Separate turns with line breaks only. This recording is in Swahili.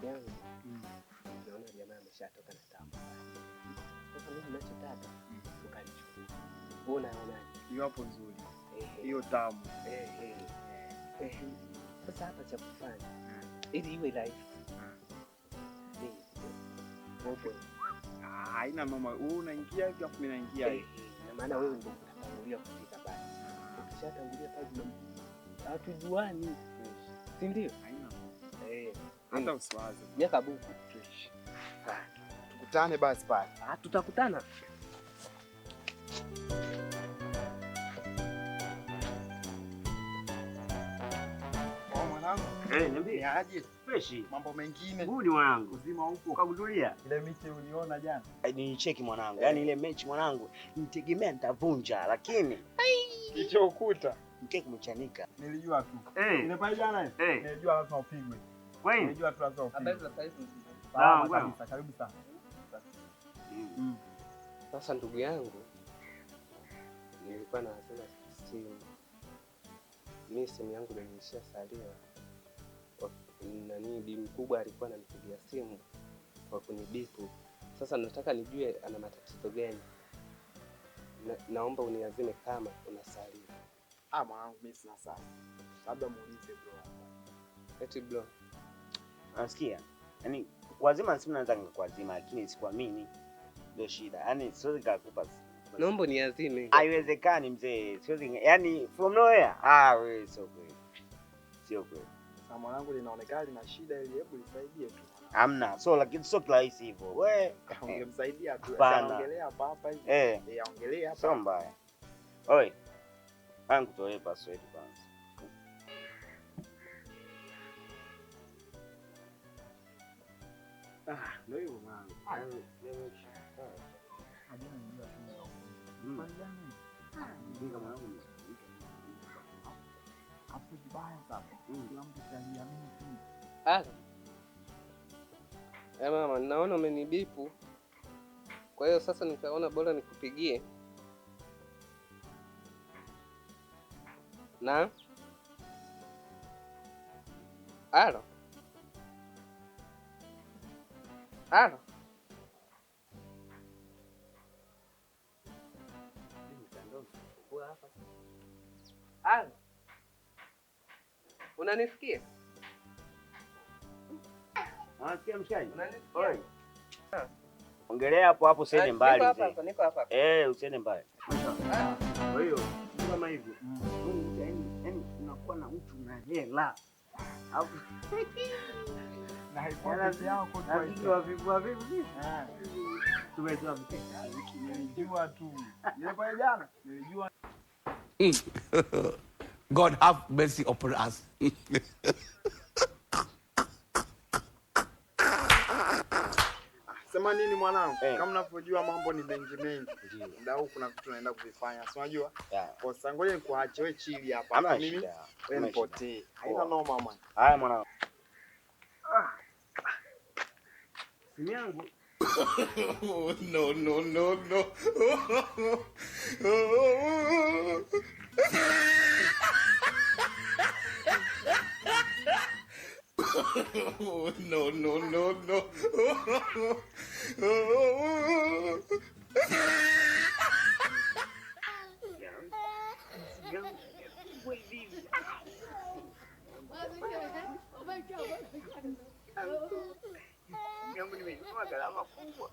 yangu. Naona jamaa ameshatoka na tamu. Sasa mimi ninachotaka ukanichukua. Wewe unaona
hiyo hapo nzuri. Hiyo tamu.
Sasa hapa cha kufanya ili iwe rahisi.
Haina mama, wewe unaingia hivi afu mimi naingia hivi.
Na maana wewe ndio utatangulia kufika pale. Ukishatangulia pale hatujuani. Si ndio?
Haina. Hata usiwaze.
Miaka buku fresh.
Tukutane basi pale.
Tutakutana.
Niambie aje fresh. Mambo mengine.
Budi mwanangu.
Uzima huko.
Kagudulia.
Ile mechi uliona jana?
Ni cheki mwanangu. Yaani ile mechi mwanangu nitegemea nitavunja lakini
kilichokuta
mkeka kumechanika.
Nilijua tu. Ile pale jana nilijua lazima upigwe.
Kwani?
Nilijua tu lazima upigwe.
Habari za saizi?
Sawa kabisa. Karibu sana.
Sasa ndugu yangu nilikuwa nasema simu. Mimi simu yangu ndio imeshasalia. Nani bi mkubwa alikuwa ananipigia simu kwa kunibipu. Sasa nataka nijue ana matatizo gani. Naomba uniazime kama unasalia.
Mwanangu mimi sina saa. Labda muulize bro.
Eti bro.
Unasikia? Yaani wazima simu naweza nikakuazima lakini sikuamini. Ndio shida. Yaani siwezi kukupa.
Naomba niazime.
Haiwezekani mzee. Siwezi yaani from nowhere. Wewe sio kweli. Sio kweli.
Na mwanangu linaonekana lina shida ili hebu nisaidie tu.
Hamna. So lakini sio rahisi hivyo. Wewe
ungemsaidia tu.
Ongelea
hapa hivi. Ongelea hapa.
Sio mbaya. Oi. Angu toe password kwanza.
Ndio hivyo mwanangu. Ndio mwanangu. Hapo vibaya sana. Kila mtu ananiamini tu.
Mama, naona umenibipu. Kwa hiyo sasa nikaona bora nikupigie. Na? Alo. Unanisikia?
Unasikia mshikaji?
Unanisikia?
Ongelea hapo usiende mbali mzee.
Niko hapa.
Usiende mbali.
Kwa hiyo
kama hivyo. Yaani unakuwa na mtu na hela. Hapo
na hypothesis yako
kwa hiyo vipi? Tumetoa vipi?
Nilijua tu. Ile pale jana nilijua.
God have mercy upon us.
Sema nini mwanangu? Kama unavyojua mambo ni mengi. Muda huu kuna vitu naenda kuvifanya. Si unajua? Kwa sasa ngoja nikuache wewe chili hapa. Mimi wewe nipotee. Haina noma mama.
Haya mwanangu. Simu yangu.
No. No.
Yangu nimeinua gharama kubwa.